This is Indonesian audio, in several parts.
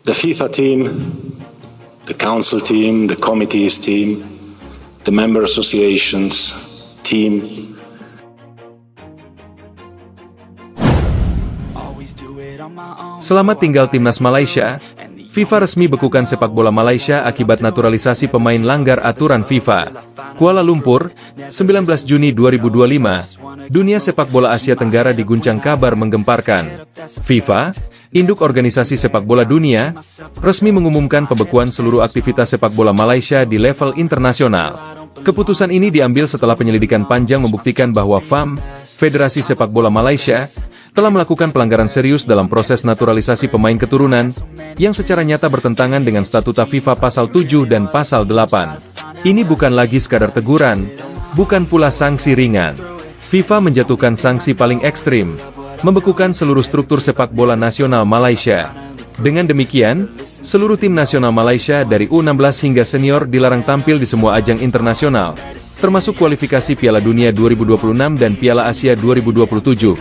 The FIFA team, the council team, the committees team, the member associations team. Selamat tinggal timnas Malaysia. FIFA resmi bekukan sepak bola Malaysia akibat naturalisasi pemain langgar aturan FIFA. Kuala Lumpur, 19 Juni 2025, dunia sepak bola Asia Tenggara diguncang kabar menggemparkan. FIFA, induk organisasi sepak bola dunia, resmi mengumumkan pembekuan seluruh aktivitas sepak bola Malaysia di level internasional. Keputusan ini diambil setelah penyelidikan panjang membuktikan bahwa FAM, Federasi Sepak Bola Malaysia, telah melakukan pelanggaran serius dalam proses naturalisasi pemain keturunan, yang secara nyata bertentangan dengan statuta FIFA pasal 7 dan pasal 8. Ini bukan lagi sekadar teguran, bukan pula sanksi ringan. FIFA menjatuhkan sanksi paling ekstrim, membekukan seluruh struktur sepak bola nasional Malaysia. Dengan demikian, seluruh tim nasional Malaysia dari U16 hingga senior dilarang tampil di semua ajang internasional, termasuk kualifikasi Piala Dunia 2026 dan Piala Asia 2027.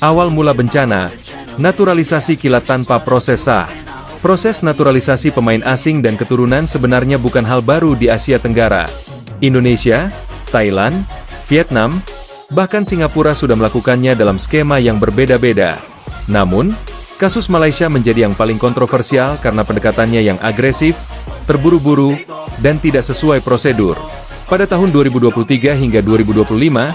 Awal mula bencana, naturalisasi kilat tanpa proses sah. Proses naturalisasi pemain asing dan keturunan sebenarnya bukan hal baru di Asia Tenggara. Indonesia, Thailand, Vietnam, bahkan Singapura sudah melakukannya dalam skema yang berbeda-beda. Namun, kasus Malaysia menjadi yang paling kontroversial karena pendekatannya yang agresif, terburu-buru, dan tidak sesuai prosedur. Pada tahun 2023 hingga 2025,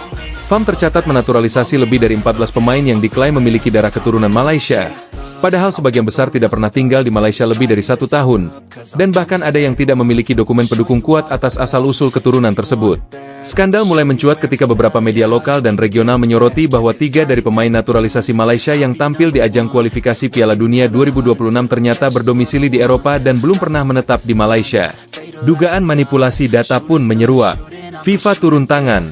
FAM tercatat menaturalisasi lebih dari 14 pemain yang diklaim memiliki darah keturunan Malaysia. Padahal sebagian besar tidak pernah tinggal di Malaysia lebih dari 1 tahun. Dan bahkan ada yang tidak memiliki dokumen pendukung kuat atas asal-usul keturunan tersebut. Skandal mulai mencuat ketika beberapa media lokal dan regional menyoroti bahwa 3 dari pemain naturalisasi Malaysia yang tampil di ajang kualifikasi Piala Dunia 2026 ternyata berdomisili di Eropa dan belum pernah menetap di Malaysia. Dugaan manipulasi data pun menyeruak. FIFA turun tangan.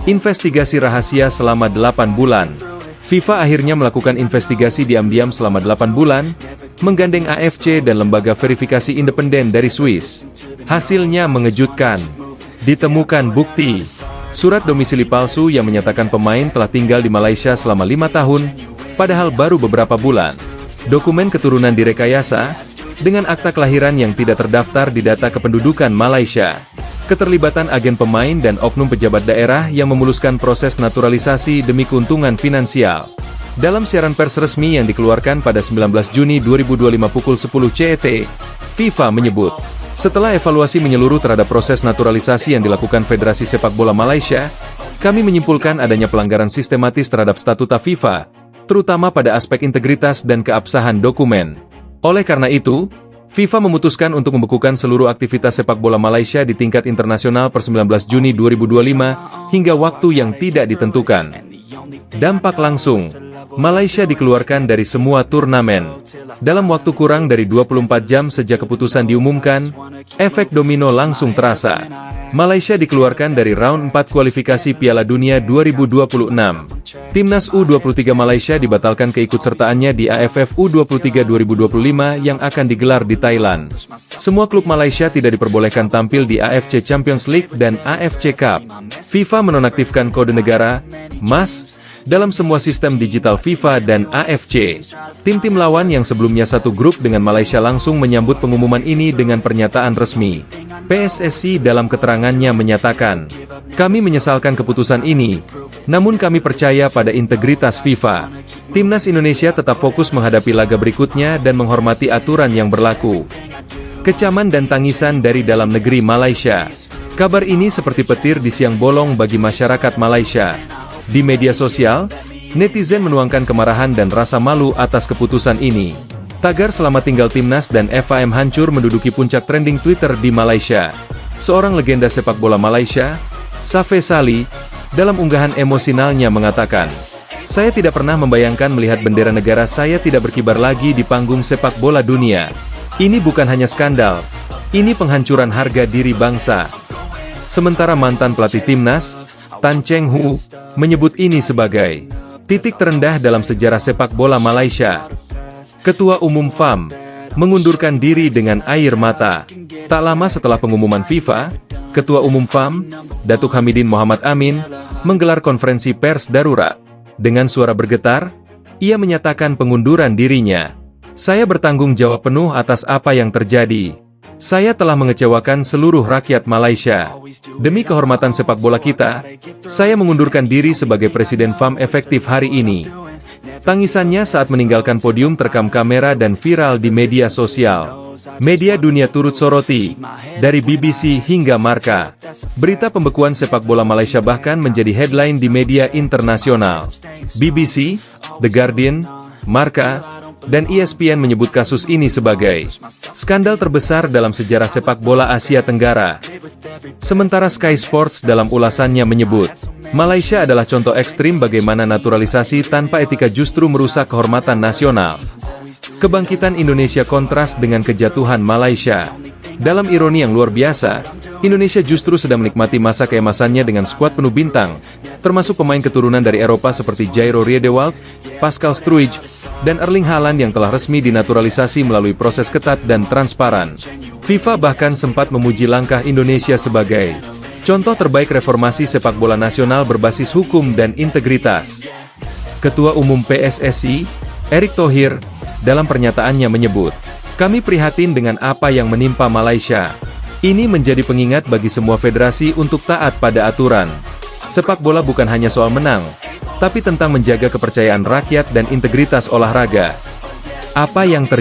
Investigasi rahasia selama 8 bulan. FIFA akhirnya melakukan investigasi diam-diam selama 8 bulan, menggandeng AFC dan lembaga verifikasi independen dari Swiss. Hasilnya mengejutkan. Ditemukan bukti surat domisili palsu yang menyatakan pemain telah tinggal di Malaysia selama 5 tahun, padahal baru beberapa bulan. Dokumen keturunan direkayasa, dengan akta kelahiran yang tidak terdaftar di data kependudukan Malaysia. Keterlibatan agen pemain dan oknum pejabat daerah yang memuluskan proses naturalisasi demi keuntungan finansial. Dalam siaran pers resmi yang dikeluarkan pada 19 Juni 2025 pukul 10 CET, FIFA menyebut, setelah evaluasi menyeluruh terhadap proses naturalisasi yang dilakukan Federasi Sepak Bola Malaysia, kami menyimpulkan adanya pelanggaran sistematis terhadap statuta FIFA, terutama pada aspek integritas dan keabsahan dokumen. Oleh karena itu, FIFA memutuskan untuk membekukan seluruh aktivitas sepak bola Malaysia di tingkat internasional per 19 Juni 2025 hingga waktu yang tidak ditentukan. Dampak langsung, Malaysia dikeluarkan dari semua turnamen. Dalam waktu kurang dari 24 jam sejak keputusan diumumkan, efek domino langsung terasa. Malaysia dikeluarkan dari round 4 kualifikasi Piala Dunia 2026. Timnas U23 Malaysia dibatalkan keikutsertaannya di AFF U23 2025 yang akan digelar di Thailand. Semua klub Malaysia tidak diperbolehkan tampil di AFC Champions League dan AFC Cup. FIFA menonaktifkan kode negara, MAS, dalam semua sistem digital FIFA dan AFC. Tim-tim lawan yang sebelumnya satu grup dengan Malaysia langsung menyambut pengumuman ini dengan pernyataan resmi. PSSI dalam keterangannya menyatakan, kami menyesalkan keputusan ini, namun kami percaya pada integritas FIFA. Timnas Indonesia tetap fokus menghadapi laga berikutnya dan menghormati aturan yang berlaku. Kecaman dan tangisan dari dalam negeri Malaysia. Kabar ini seperti petir di siang bolong bagi masyarakat Malaysia. Di media sosial, netizen menuangkan kemarahan dan rasa malu atas keputusan ini. Tagar selamat tinggal timnas dan FAM hancur menduduki puncak trending Twitter di Malaysia. Seorang legenda sepak bola Malaysia, Safe Sali, dalam unggahan emosionalnya mengatakan, saya tidak pernah membayangkan melihat bendera negara saya tidak berkibar lagi di panggung sepak bola dunia. Ini bukan hanya skandal, ini penghancuran harga diri bangsa. Sementara mantan pelatih timnas, Tan Cheng Hu, menyebut ini sebagai titik terendah dalam sejarah sepak bola Malaysia. Ketua Umum FAM mengundurkan diri dengan air mata. Tak lama setelah pengumuman FIFA, Ketua Umum FAM, Datuk Hamidin Mohamad Amin, menggelar konferensi pers darurat. Dengan suara bergetar, ia menyatakan pengunduran dirinya. Saya bertanggung jawab penuh atas apa yang terjadi. Saya telah mengecewakan seluruh rakyat Malaysia. Demi kehormatan sepak bola kita, saya mengundurkan diri sebagai Presiden FAM efektif hari ini. Tangisannya saat meninggalkan podium terekam kamera dan viral di media sosial. Media dunia turut soroti, dari BBC hingga Marca. Berita pembekuan sepak bola Malaysia bahkan menjadi headline di media internasional. BBC, The Guardian, Marca, dan ESPN menyebut kasus ini sebagai skandal terbesar dalam sejarah sepak bola Asia Tenggara. Sementara Sky Sports dalam ulasannya menyebut, Malaysia adalah contoh ekstrim bagaimana naturalisasi tanpa etika justru merusak kehormatan nasional. Kebangkitan Indonesia kontras dengan kejatuhan Malaysia. Dalam ironi yang luar biasa, Indonesia justru sedang menikmati masa keemasannya dengan skuad penuh bintang, termasuk pemain keturunan dari Eropa seperti Jairo Riedewald, Pascal Struij, dan Erling Haaland yang telah resmi dinaturalisasi melalui proses ketat dan transparan. FIFA bahkan sempat memuji langkah Indonesia sebagai contoh terbaik reformasi sepak bola nasional berbasis hukum dan integritas. Ketua Umum PSSI, Erick Thohir, dalam pernyataannya menyebut, "Kami prihatin dengan apa yang menimpa Malaysia. Ini menjadi pengingat bagi semua federasi untuk taat pada aturan. Sepak bola bukan hanya soal menang, tapi tentang menjaga kepercayaan rakyat dan integritas olahraga." Apa yang terjadi?